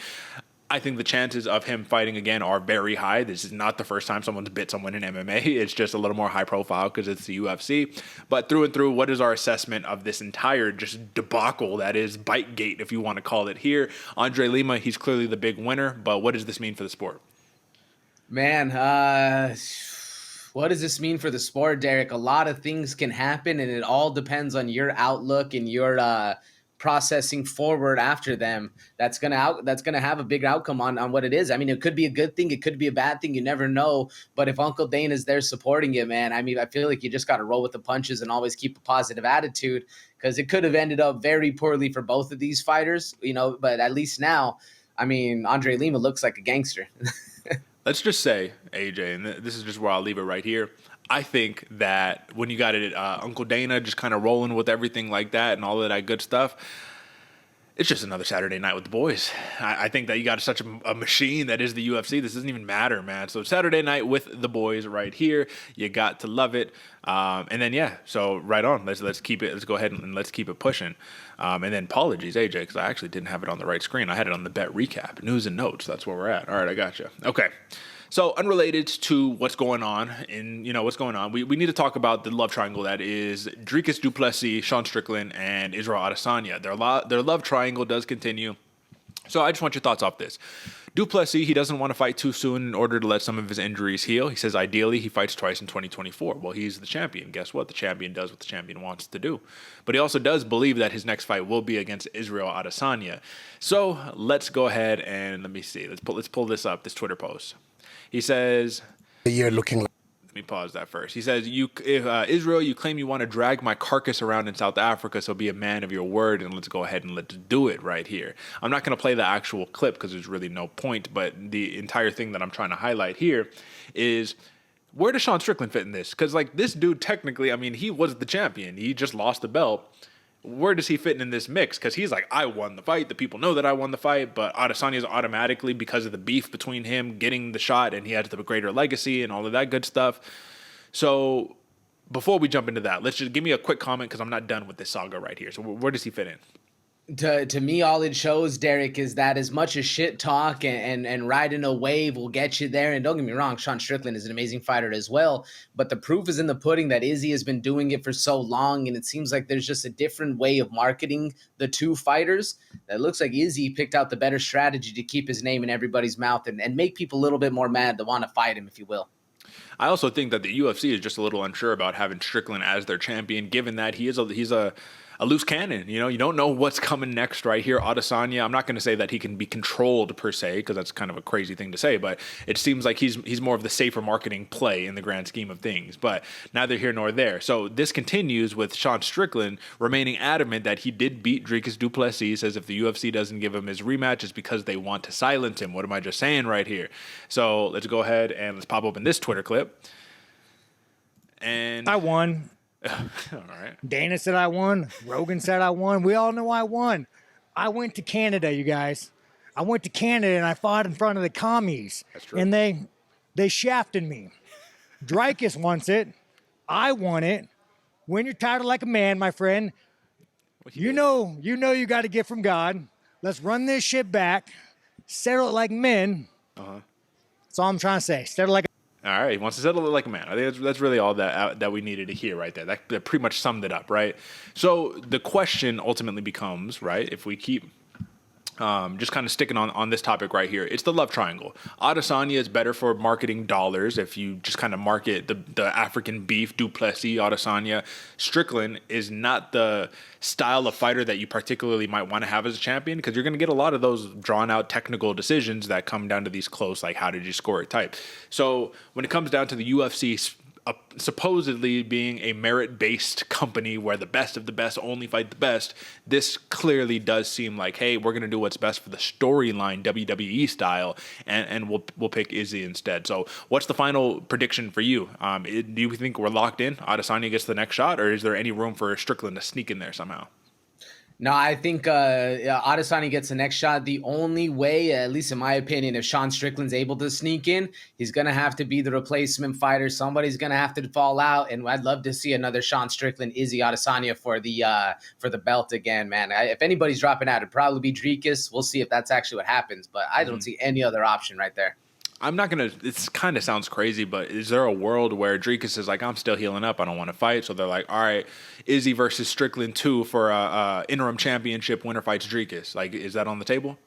I think the chances of him fighting again are very high. This is not the first time someone's bit someone in MMA. It's just a little more high profile because it's the UFC. But through and through, what is our assessment of this entire just debacle that is Bitegate, if you want to call it here? Andre Lima, he's clearly the big winner, but what does this mean for the sport? Man, what does this mean for the sport, Derek? A lot of things can happen, and it all depends on your outlook and your processing forward after them. That's gonna have a big outcome on what it is. I mean, it could be a good thing, it could be a bad thing, you never know. But if Uncle Dana's there supporting it, man, I mean, I feel like you just got to roll with the punches and always keep a positive attitude, because it could have ended up very poorly for both of these fighters, but at least now, I mean, Andre Lima looks like a gangster. Let's just say, AJ, and this is just where I'll leave it right here, I think that when you got it, Uncle Dana just kind of rolling with everything like that and all of that good stuff, it's just another Saturday night with the boys. I think that you got such a machine that is the UFC. This doesn't even matter, man. So Saturday night with the boys right here. You got to love it. And then, yeah, so right on. Let's keep it. Let's go ahead and let's keep it pushing. And then apologies, AJ, because I actually didn't have it on the right screen. I had it on the bet recap, news and notes. That's where we're at. All right, I got you. Okay. So unrelated to what's going on, we need to talk about the love triangle that is Dricus du Plessis, Sean Strickland, and Israel Adesanya. Their love triangle does continue. So I just want your thoughts off this. Du Plessis, he doesn't want to fight too soon in order to let some of his injuries heal. He says ideally he fights twice in 2024. Well, he's the champion. Guess what? The champion does what the champion wants to do. But he also does believe that his next fight will be against Israel Adesanya. So let's go ahead and let me see. Let's pull this up, this Twitter post. He says... You're looking like... Let me pause that first. He says, Israel, you claim you want to drag my carcass around in South Africa, so be a man of your word, and let's go ahead and let's do it right here. I'm not going to play the actual clip because there's really no point, but the entire thing that I'm trying to highlight here is, where does Sean Strickland fit in this? Because, like, this dude technically, I mean, he was the champion. He just lost the belt. Where does he fit in this mix? Because he's like, I won the fight. The people know that I won the fight, but Adesanya is automatically, because of the beef between him getting the shot, and he has the greater legacy and all of that good stuff. So before we jump into that, let's just give me a quick comment because I'm not done with this saga right here. So where does he fit in? To me, all it shows, Derek, is that as much as shit talk and riding a wave will get you there, and don't get me wrong, Sean Strickland is an amazing fighter as well, but the proof is in the pudding that Izzy has been doing it for so long, and it seems like there's just a different way of marketing the two fighters. That looks like Izzy picked out the better strategy to keep his name in everybody's mouth and make people a little bit more mad to want to fight him, if you will. I also think that the UFC is just a little unsure about having Strickland as their champion, given that he's a loose cannon. You know, you don't know what's coming next right here. Adesanya, I'm not going to say that he can be controlled per se, because that's kind of a crazy thing to say, but it seems like he's more of the safer marketing play in the grand scheme of things, but neither here nor there. So this continues with Sean Strickland remaining adamant that he did beat Dricus du Plessis, says if the UFC doesn't give him his rematch, it's because they want to silence him. What am I just saying right here? So let's go ahead and let's pop open this Twitter clip. And I won. All right. Dana said I won. Rogan said I won. We all know I won. I went to Canada, you guys. I went to Canada and I fought in front of the commies. That's true. And they shafted me. Dricus wants it. I want it. Win your title like a man, my friend. You know you got to get from God. Let's run this shit back. Settle it like men. That's all I'm trying to say. Settle like All right, he wants to settle it like a man. I think that's really all that we needed to hear right there. That pretty much summed it up, right? So the question ultimately becomes, right, if we keep just kind of sticking on this topic right here, it's the love triangle. Adesanya is better for marketing dollars if you just kind of market the African beef, Du Plessis, Adesanya. Strickland is not the style of fighter that you particularly might want to have as a champion, because you're going to get a lot of those drawn out technical decisions that come down to these close, like how did you score it type. So when it comes down to the UFC supposedly being a merit-based company where the best of the best only fight the best, this clearly does seem like, hey, we're going to do what's best for the storyline, WWE style, and we'll pick Izzy instead. So what's the final prediction for you? Do you think we're locked in? Adesanya gets the next shot, or is there any room for Strickland to sneak in there somehow? No, I think Adesanya gets the next shot. The only way, at least in my opinion, if Sean Strickland's able to sneak in, he's going to have to be the replacement fighter. Somebody's going to have to fall out, and I'd love to see another Sean Strickland, Izzy Adesanya for the belt again, man. If anybody's dropping out, it'd probably be Dricus. We'll see if that's actually what happens, but I don't see any other option right there. I'm not going to, it kind of sounds crazy, but is there a world where Dricus is like, I'm still healing up, I don't want to fight? So they're like, all right, Izzy versus Strickland 2 for a interim championship, winner fights Dricus. Like, is that on the table?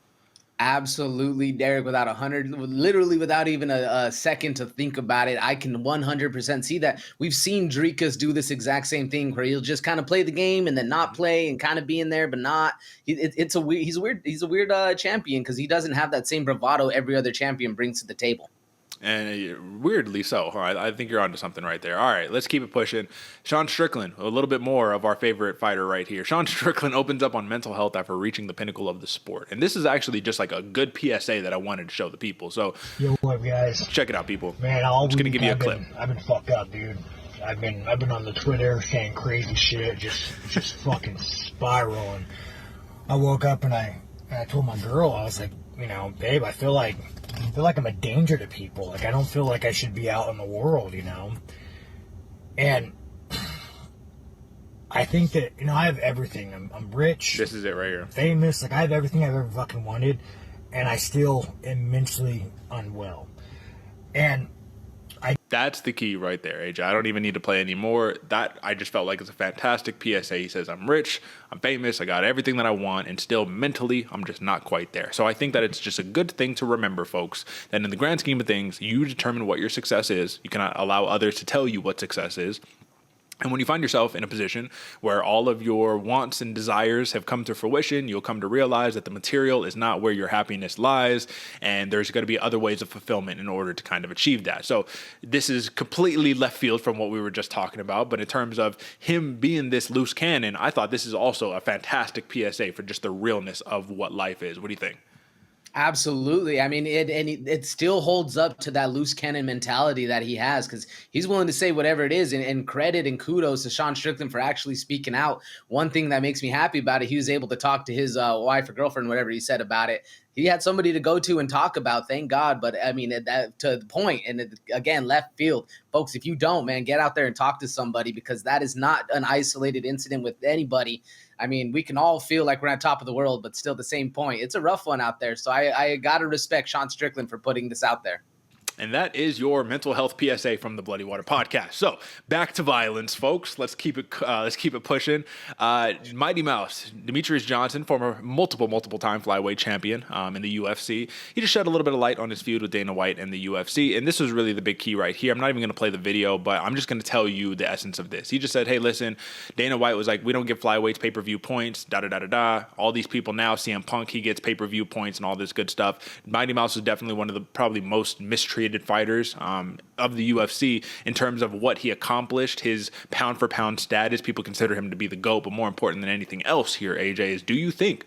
Absolutely, Derek, literally without even a second to think about it. I can 100% see that. We've seen Dricus do this exact same thing where he'll just kind of play the game and then not play and kind of be in there, but not. He's a weird champion because he doesn't have that same bravado every other champion brings to the table. And weirdly so. I think you're onto something right there. All right, let's keep it pushing. Sean Strickland, a little bit more of our favorite fighter right here. Sean Strickland opens up on mental health after reaching the pinnacle of the sport. And this is actually just like a good PSA that I wanted to show the people. So, yo, what up, guys? Check it out, people. Man, I'm just going to give you a clip. I've been fucked up, dude. I've been on the Twitter saying crazy shit, just fucking spiraling. I woke up and I told my girl, I was like, you know, babe, I feel like I'm a danger to people. Like, I don't feel like I should be out in the world, you know? And I think that, you know, I have everything. I'm rich. This is it right here. Famous. Like, I have everything I've ever fucking wanted. And I still am mentally unwell. And That's the key right there, AJ. I don't even need to play anymore. That I just felt like it's a fantastic PSA. He says, I'm rich, I'm famous, I got everything that I want, and still mentally, I'm just not quite there. So I think that it's just a good thing to remember, folks, that in the grand scheme of things, you determine what your success is. You cannot allow others to tell you what success is. And when you find yourself in a position where all of your wants and desires have come to fruition, you'll come to realize that the material is not where your happiness lies, and there's going to be other ways of fulfillment in order to kind of achieve that. So this is completely left field from what we were just talking about, but in terms of him being this loose cannon, I thought this is also a fantastic PSA for just the realness of what life is. What do you think? Absolutely. I mean, it still holds up to that loose cannon mentality that he has, because he's willing to say whatever it is, and credit and kudos to Sean Strickland for actually speaking out. One thing that makes me happy about it, he was able to talk to his wife or girlfriend, whatever he said about it. He had somebody to go to and talk about, thank God. But I mean, that to the point, and again, left field. Folks, if you don't, man, get out there and talk to somebody, because that is not an isolated incident with anybody. I mean, we can all feel like we're on top of the world, but still at the same point, it's a rough one out there. So I got to respect Sean Strickland for putting this out there. And that is your mental health PSA from the Bloody Water Podcast. So back to violence, folks. Let's keep it pushing. Mighty Mouse, Demetrius Johnson, former multiple time flyweight champion in the UFC. He just shed a little bit of light on his feud with Dana White and the UFC. And this was really the big key right here. I'm not even going to play the video, but I'm just going to tell you the essence of this. He just said, hey, listen, Dana White was like, we don't give flyweights pay-per-view points, da-da-da-da-da. All these people now, CM Punk, he gets pay-per-view points and all this good stuff. Mighty Mouse is definitely one of the probably most mistreated fighters of the UFC in terms of what he accomplished, his pound for pound status. People consider him to be the GOAT, but more important than anything else here, AJ, is do you think,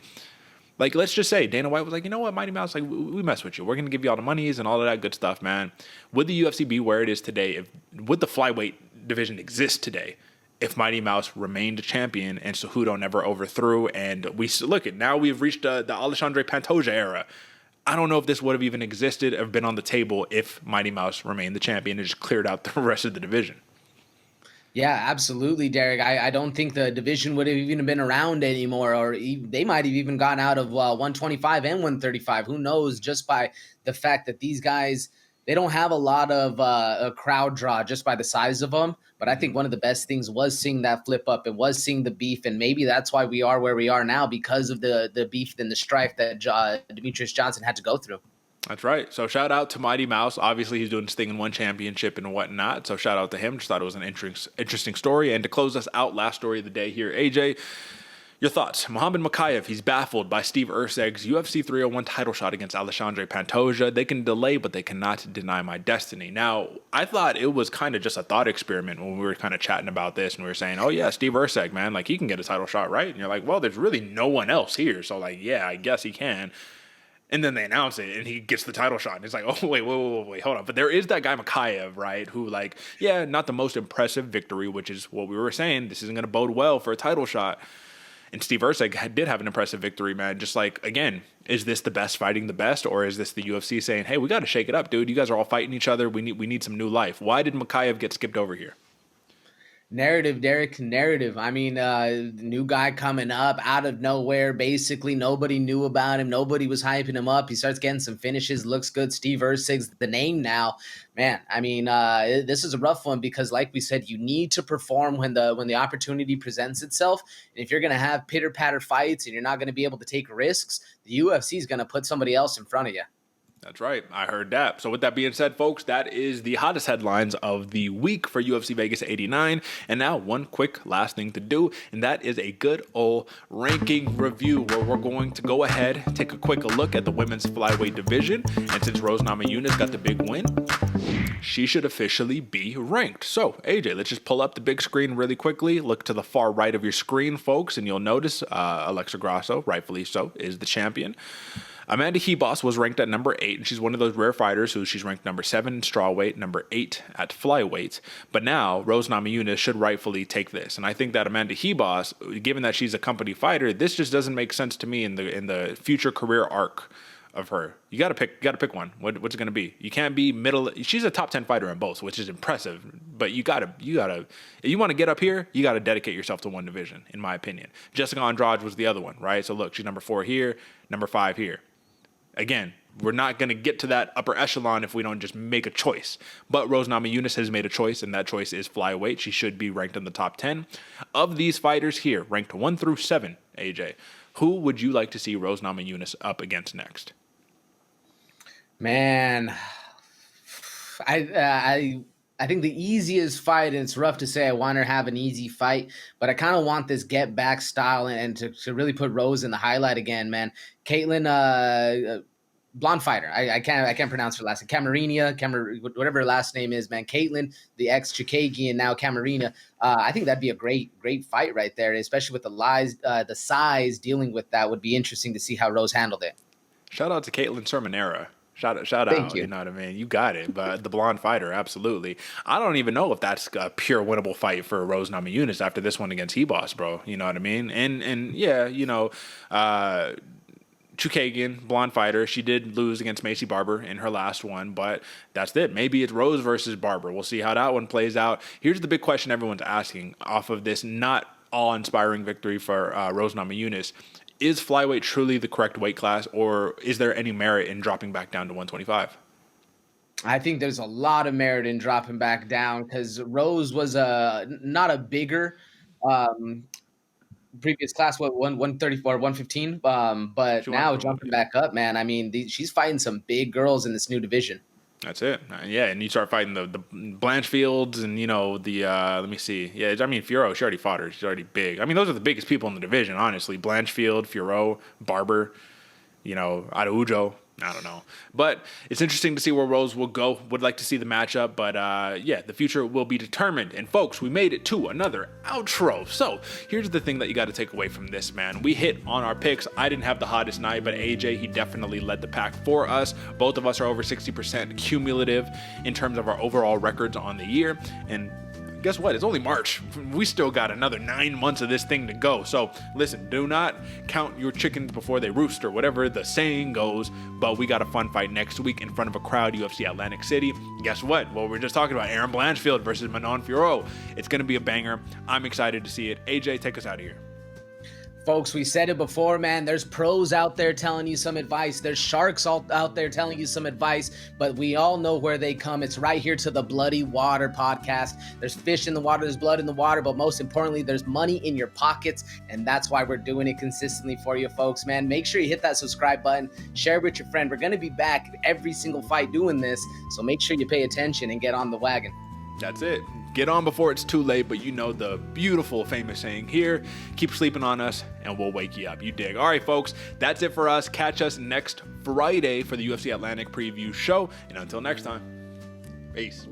like, let's just say Dana White was like, you know what, Mighty Mouse, like, we mess with you. We're going to give you all the monies and all of that good stuff, man. Would the UFC be where it is today? Would the flyweight division exist today if Mighty Mouse remained a champion and Cejudo never overthrew? And we look at now we've reached the Alexandre Pantoja era. I don't know if this would have even existed or been on the table if Mighty Mouse remained the champion and just cleared out the rest of the division. Yeah, absolutely, Derek. I don't think the division would have even been around anymore, or they might have even gone out of 125 and 135. Who knows, just by the fact that these guys, they don't have a lot of a crowd draw just by the size of them. But I think one of the best things was seeing that flip up. It was seeing the beef, and maybe that's why we are where we are now, because of the beef and the strife that Demetrius Johnson had to go through. That's right. So shout out to Mighty Mouse. Obviously, he's doing his thing in one championship and whatnot. So shout out to him. Just thought it was an interesting story. And to close us out, last story of the day here, AJ, your thoughts. Muhammad Mokaev, he's baffled by Steve Urseg's UFC 301 title shot against Alexandre Pantoja. They can delay, but they cannot deny my destiny. Now, I thought it was kind of just a thought experiment when we were kind of chatting about this, and we were saying, oh yeah, Steve Urseg, man, like, he can get a title shot, right? And you're like, well, there's really no one else here. So, like, yeah, I guess he can. And then they announce it, and he gets the title shot. And it's like, oh, wait, hold on. But there is that guy Mokaev, right, who, like, yeah, not the most impressive victory, which is what we were saying. This isn't going to bode well for a title shot. And Steve Urseg did have an impressive victory, man. Just like, again, is this the best fighting the best? Or is this the UFC saying, hey, we got to shake it up, dude. You guys are all fighting each other. We need some new life. Why did Mokaev get skipped over here? Narrative, Derek, narrative. I mean, new guy coming up out of nowhere. Basically, nobody knew about him. Nobody was hyping him up. He starts getting some finishes. Looks good. Steve Urseg's the name now. Man, I mean, this is a rough one because, like we said, you need to perform when the opportunity presents itself. And if you're going to have pitter-patter fights and you're not going to be able to take risks, the UFC is going to put somebody else in front of you. That's right. I heard that. So with that being said, folks, that is the hottest headlines of the week for UFC Vegas 89. And now one quick last thing to do, and that is a good old ranking review where we're going to go ahead, take a quick look at the women's flyweight division. And since Rose Namajunas got the big win, she should officially be ranked. So, AJ, let's just pull up the big screen really quickly. Look to the far right of your screen, folks, and you'll notice Alexa Grasso, rightfully so, is the champion. Amanda Ribas was ranked at number 8, and she's one of those rare fighters who she's ranked number 7 in strawweight, number 8 at flyweight. But now, Rose Namajunas should rightfully take this. And I think that Amanda Ribas, given that she's a company fighter, this just doesn't make sense to me in the future career arc of her. You gotta pick one. What's it gonna be? You can't be middle. She's a top 10 fighter in both, which is impressive. But you gotta. If you want to get up here, you gotta dedicate yourself to one division, in my opinion. Jessica Andrade was the other one, right? So look, she's number 4 here, number 5 here. Again, we're not going to get to that upper echelon if we don't just make a choice. But Rose Namajunas has made a choice, and that choice is flyweight. She should be ranked in the top 10. Of these fighters here, ranked 1 through 7, AJ, who would you like to see Rose Namajunas up against next? Man, I think the easiest fight, and it's rough to say I want her to have an easy fight, but I kind of want this get back style and to really put Rose in the highlight again, man. Caitlin, blonde fighter. I can't pronounce her last name. Camarina, whatever her last name is, man. Caitlin, the ex-Chikagian, and now Camarina. I think that'd be a great fight right there, especially with the size dealing with that. Would be interesting to see how Rose handled it. Shout out to Caitlin Sermonera. Shout out, you know what I mean? You got it, but the blonde fighter, absolutely. I don't even know if that's a pure winnable fight for Rose Namajunas after this one against He-Boss, bro. You know what I mean? And yeah, you know, Chookagian, blonde fighter, she did lose against Macy Barber in her last one, but that's it. Maybe it's Rose versus Barber. We'll see how that one plays out. Here's the big question everyone's asking off of this not awe-inspiring victory for Rose Namajunas. Is flyweight truly the correct weight class, or is there any merit in dropping back down to 125? I think there's a lot of merit in dropping back down because Rose was not a bigger previous class, 134, 115, but now jumping back up, man. I mean, she's fighting some big girls in this new division. That's it. Yeah, and you start fighting the Blanchfields and, you know, let me see. Yeah, I mean, Fiorot, she already fought her. She's already big. I mean, those are the biggest people in the division, honestly. Blanchfield, Fiorot, Barber, you know, Araujo. I don't know. But it's interesting to see where Rose will go. Would like to see the matchup. But, yeah, the future will be determined. And, folks, we made it to another outro. So here's the thing that you got to take away from this, man. We hit on our picks. I didn't have the hottest night, but AJ, he definitely led the pack for us. Both of us are over 60% cumulative in terms of our overall records on the year. And guess what? It's only March. We still got another 9 months of this thing to go. So listen, do not count your chickens before they roost, or whatever the saying goes. But we got a fun fight next week in front of a crowd, UFC Atlantic City. Guess what? Well, we're just talking about Aaron Blanchfield versus Manon Fiorot. It's going to be a banger. I'm excited to see it. AJ, take us out of here. Folks, we said it before, man. There's pros out there telling you some advice. There's sharks out there telling you some advice, but we all know where they come. It's right here to the Bloody Water podcast. There's fish in the water, there's blood in the water, but most importantly, there's money in your pockets, and that's why we're doing it consistently for you folks, man. Make sure you hit that subscribe button, share with your friend. We're going to be back every single fight doing this, so make sure you pay attention and get on the wagon. That's it. Get on before it's too late, but you know the beautiful famous saying here, keep sleeping on us and we'll wake you up. You dig? All right, folks, that's it for us. Catch us next Friday for the UFC Atlantic preview show. And until next time, peace.